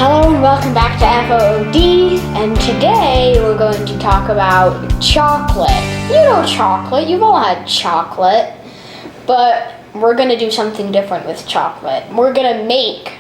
Hello and welcome back to FOOD, and today we're going to talk about chocolate. You know chocolate, you've all had chocolate, but we're going to do something different with chocolate. We're going to make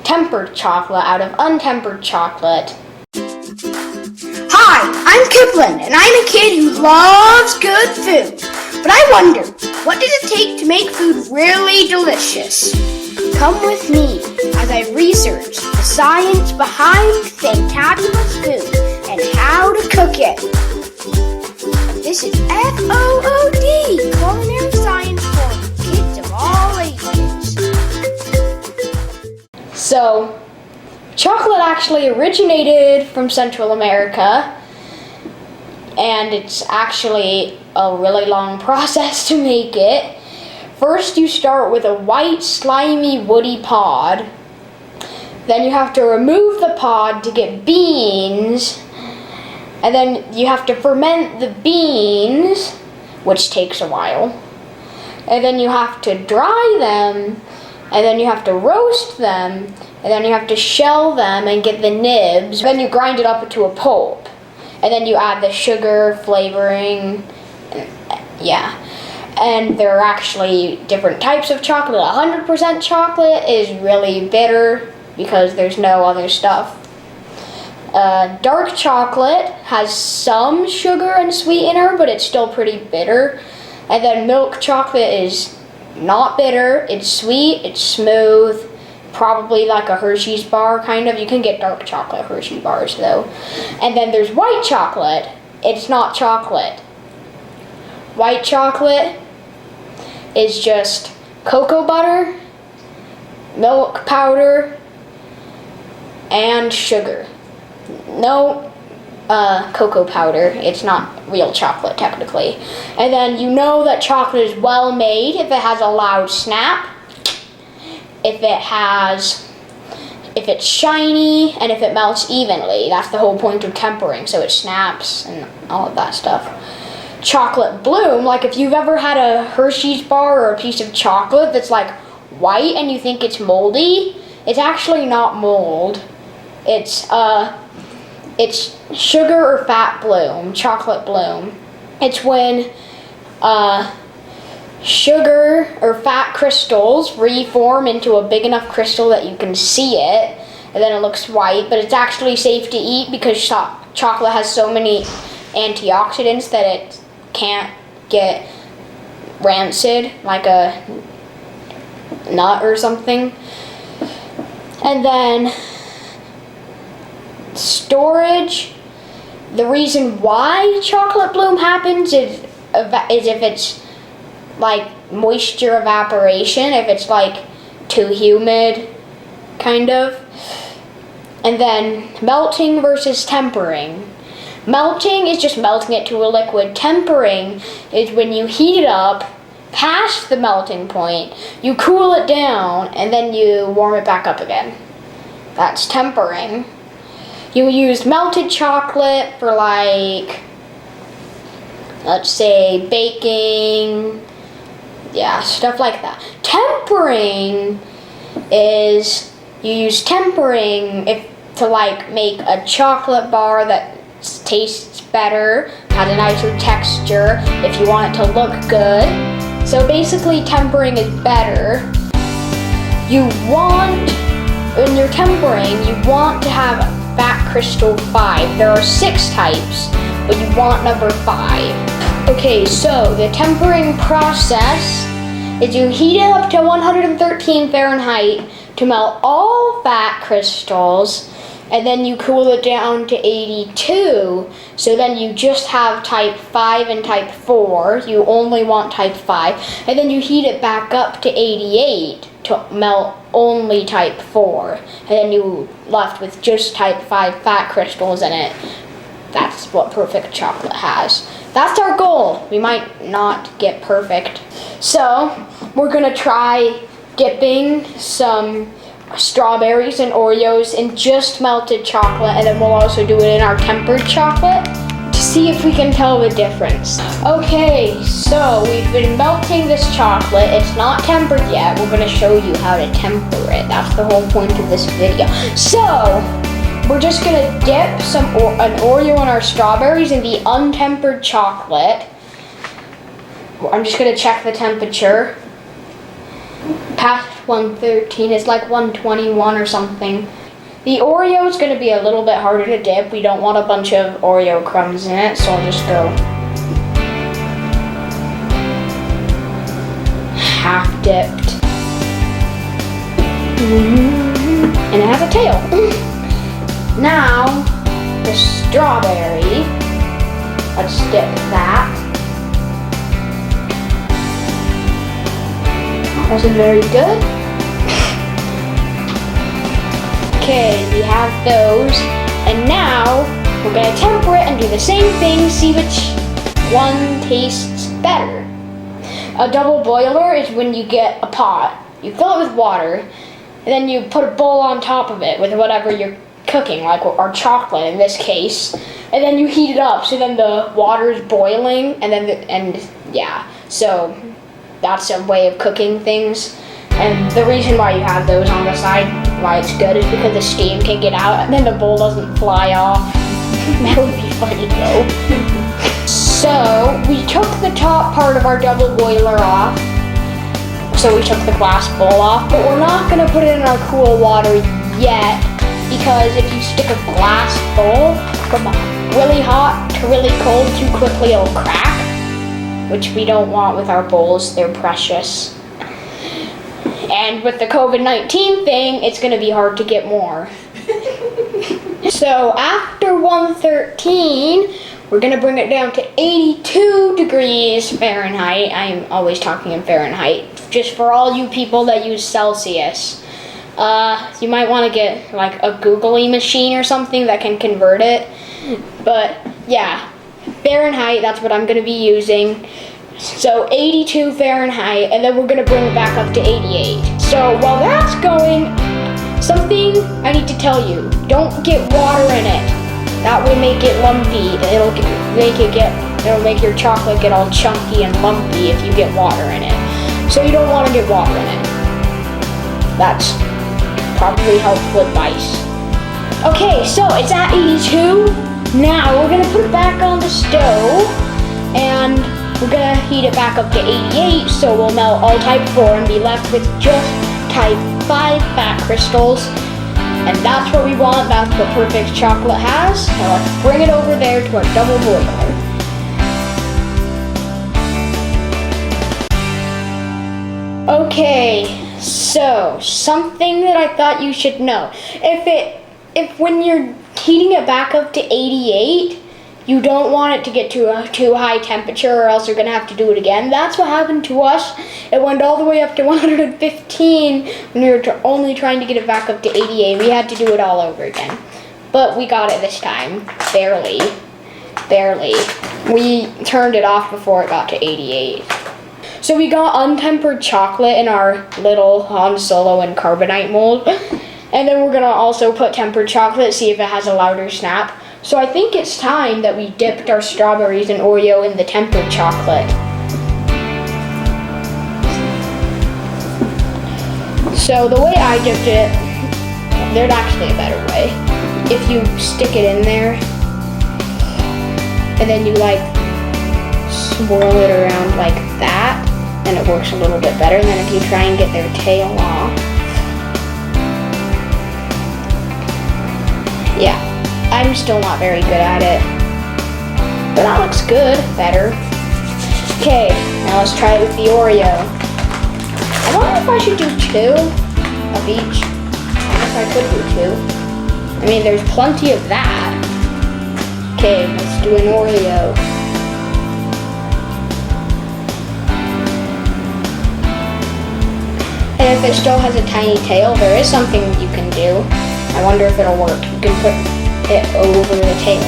tempered chocolate out of untempered chocolate. Hi, I'm Kipling, and I'm a kid who loves good food. But I wonder, what does it take to make food really delicious? Come with me as I research the science behind fantabulous food and how to cook it. This is FOOD, Culinary Science for kids of all ages. So, chocolate actually originated from Central America, and it's actually a really long process to make it. First, you start with a white, slimy, woody pod. Then you have to remove the pod to get beans. And then you have to ferment the beans, which takes a while. And then you have to dry them. And then you have to roast them. And then you have to shell them and get the nibs. Then you grind it up into a pulp. And then you add the sugar, flavoring, yeah. And there are actually different types of chocolate. 100% chocolate is really bitter because there's no other stuff. Dark chocolate has some sugar and sweetener, but it's still pretty bitter. And then milk chocolate is not bitter. It's sweet, it's smooth, probably like a Hershey's bar, kind of. You can get dark chocolate Hershey bars, though. And then there's white chocolate. It's not chocolate. White chocolate is just cocoa butter, milk powder, and sugar. No cocoa powder. It's not real chocolate, technically. And then you know that chocolate is well made if it has a loud snap, if it's shiny, and if it melts evenly. That's the whole point of tempering, so it snaps and all of that stuff. Chocolate bloom, like if you've ever had a Hershey's bar or a piece of chocolate that's like white and you think it's moldy, it's actually not mold. It's sugar or fat bloom, chocolate bloom. It's when sugar or fat crystals reform into a big enough crystal that you can see it, and then it looks white, but it's actually safe to eat because chocolate has so many antioxidants that it can't get rancid like a nut or something. And then storage. The reason why chocolate bloom happens is if it's like moisture evaporation, if it's like too humid, kind of. And then melting versus tempering. Melting is just melting it to a liquid. Tempering is when you heat it up past the melting point, you cool it down, and then you warm it back up again. That's tempering. You use melted chocolate for, like, let's say baking, yeah, stuff like that. Tempering is, you use tempering to like make a chocolate bar that tastes better, has a nicer texture, if you want it to look good. So basically tempering is better. When you're tempering, you want to have fat crystal 5. There are 6 types, but you want number 5. Okay, so the tempering process is you heat it up to 113 Fahrenheit to melt all fat crystals, and then you cool it down to 82, so then you just have type 5 and type 4. You only want type 5, and then you heat it back up to 88 to melt only type 4, and then you left with just type 5 fat crystals in it. That's what perfect chocolate has. That's our goal. We might not get perfect. So, we're gonna try dipping some strawberries and Oreos in just melted chocolate, and then we'll also do it in our tempered chocolate to see see if we can tell the difference. Okay, so we've been melting this chocolate. It's not tempered yet. We're gonna show you how to temper it. That's the whole point of this video. So, we're just gonna dip an Oreo and our strawberries in the untempered chocolate. I'm just gonna check the temperature. Past 113, it's like 121 or something. The Oreo is going to be a little bit harder to dip. We don't want a bunch of Oreo crumbs in it, so I'll just go half dipped. And it has a tail. Now, the strawberry. Let's dip that. Wasn't very good. Okay, we have those, and now we're gonna temper it and do the same thing, see which one tastes better. A double boiler is when you get a pot, you fill it with water, and then you put a bowl on top of it with whatever you're cooking, like our chocolate in this case, and then you heat it up, so then the water is boiling, and then so that's a way of cooking things. And the reason why you have those on the side, why it's good, is because the steam can get out and then the bowl doesn't fly off. That would be funny though. So we took the top part of our double boiler off. So we took the glass bowl off, but we're not gonna put it in our cool water yet, because if you stick a glass bowl from really hot to really cold too quickly, it'll crack, which we don't want with our bowls. They're precious. And with the COVID-19 thing, it's going to be hard to get more. So after 113, we're going to bring it down to 82 degrees Fahrenheit. I'm always talking in Fahrenheit, just for all you people that use Celsius. You might want to get like a Googly machine or something that can convert it. But yeah, Fahrenheit, that's what I'm going to be using. So 82 Fahrenheit, and then we're gonna bring it back up to 88. So while that's going, something I need to tell you, don't get water in it. That will make it lumpy. It'll make your chocolate get all chunky and lumpy if you get water in it. So you don't wanna get water in it. That's probably helpful advice. Okay, so it's at 82. Now we're gonna put it back on the stove, and we're gonna heat it back up to 88, so we'll melt all type 4 and be left with just type 5 fat crystals. And that's what we want, that's what perfect chocolate has. Now let's bring it over there to our double boiler. Okay, so something that I thought you should know. If when you're heating it back up to 88, you don't want it to get to a too high temperature, or else you're gonna have to do it again. That's what happened to us. It went all the way up to 115 when we were only trying to get it back up to 88. We had to do it all over again. But we got it this time, barely. We turned it off before it got to 88. So we got untempered chocolate in our little Han Solo and carbonite mold. And then we're gonna also put tempered chocolate, see if it has a louder snap. So I think it's time that we dipped our strawberries and Oreo in the tempered chocolate. So the way I dipped it, there's actually a better way. If you stick it in there, and then you like swirl it around like that, then it works a little bit better than if you try and get their tail off. Yeah. I'm still not very good at it, but that looks good, better. Okay, now let's try it with the Oreo. I wonder if I should do 2 of each. I guess I could do 2. I mean, there's plenty of that. Okay, let's do an Oreo. And if it still has a tiny tail, there is something you can do. I wonder if it'll work. You can put it over the tail.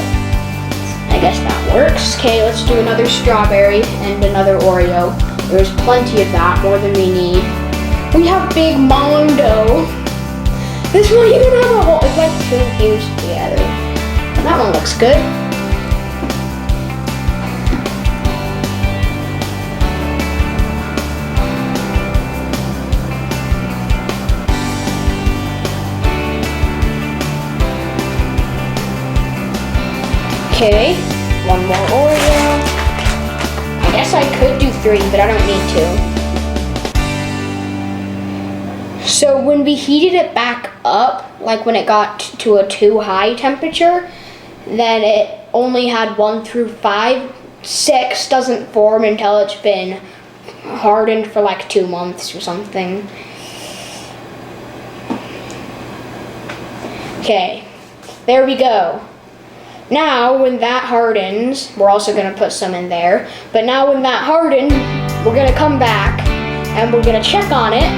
I guess that works. Okay, let's do another strawberry and another Oreo. There's plenty of that, more than we need. We have Big Mondo. This one even has a hole. It's like 2 fused together. That one looks good. Okay, one more Oreo. I guess I could do 3, but I don't need to. So when we heated it back up, like when it got to a too high temperature, then it only had 1 through 5. 6 doesn't form until it's been hardened for like 2 months or something. Okay, there we go. Now when that hardens, we're also gonna put some in there, but now when that hardens, we're gonna come back and we're gonna check on it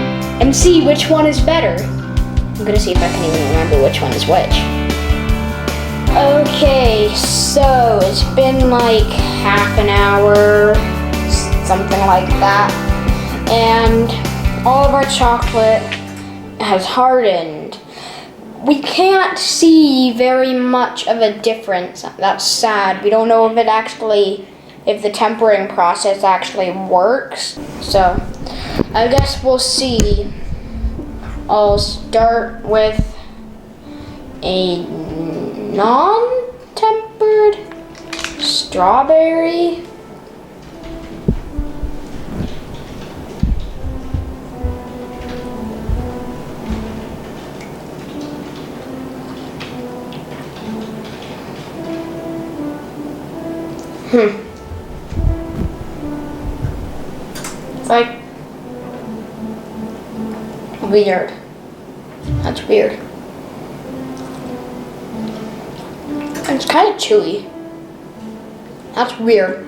and see which one is better. I'm gonna see if I can even remember which one is which. Okay, so it's been like half an hour, something like that, and all of our chocolate has hardened. We can't see very much of a difference. That's sad. We don't know if the tempering process actually works. So I guess we'll see. I'll start with a non-tempered strawberry. It's like weird. That's weird. It's kind of chewy. That's weird.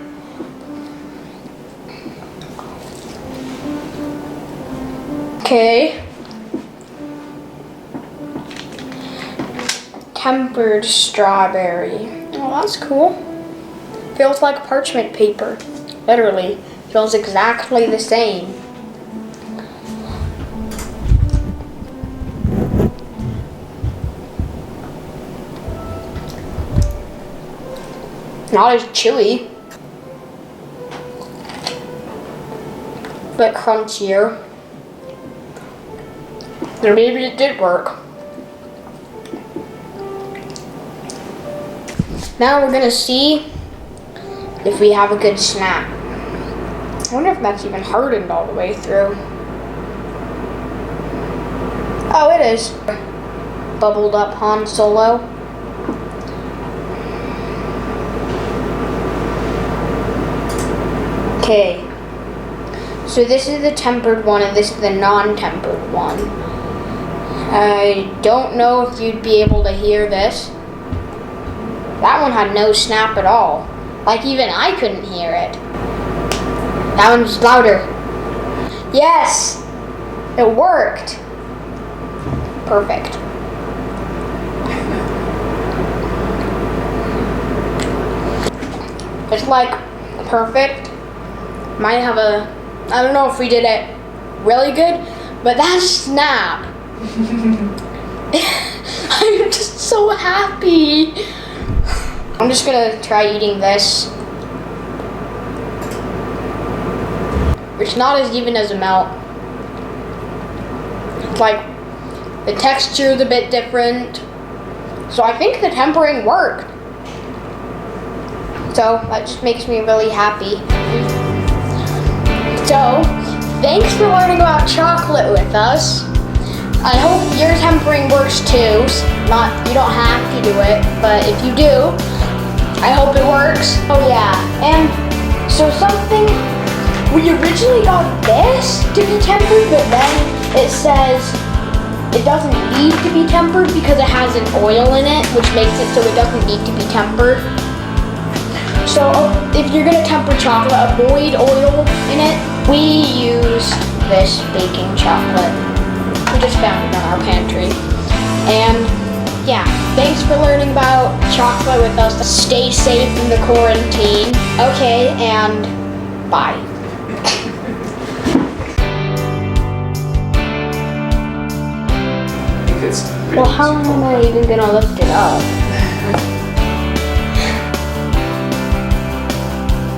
Okay. Tempered strawberry. Oh, that's cool. Feels like parchment paper. Literally. Feels exactly the same. Not as chewy, but crunchier. Or maybe it did work. Now we're gonna see if we have a good snap. I wonder if that's even hardened all the way through. Oh, it is. Bubbled up Han Solo. Okay. So this is the tempered one and this is the non-tempered one. I don't know if you'd be able to hear this. That one had no snap at all. Like even I couldn't hear it. That one's louder. Yes! It worked. Perfect. It's like perfect. Might have a, I don't know if we did it really good, but that snap. I'm just so happy. I'm just gonna try eating this. It's not as even as a melt. It's like the texture is a bit different. So I think the tempering worked. So that just makes me really happy. So thanks for learning about chocolate with us. I hope your tempering works too. You don't have to do it, but if you do, I hope it works. Oh yeah, and so we originally got this to be tempered, but then it says it doesn't need to be tempered because it has an oil in it, which makes it so it doesn't need to be tempered. So if you're gonna temper chocolate, avoid oil in it. We use this baking chocolate. We just found it in our pantry. And yeah, thanks for learning about chocolate with us. Stay safe in the quarantine. Okay, and bye. Well, how am I even gonna lift it up?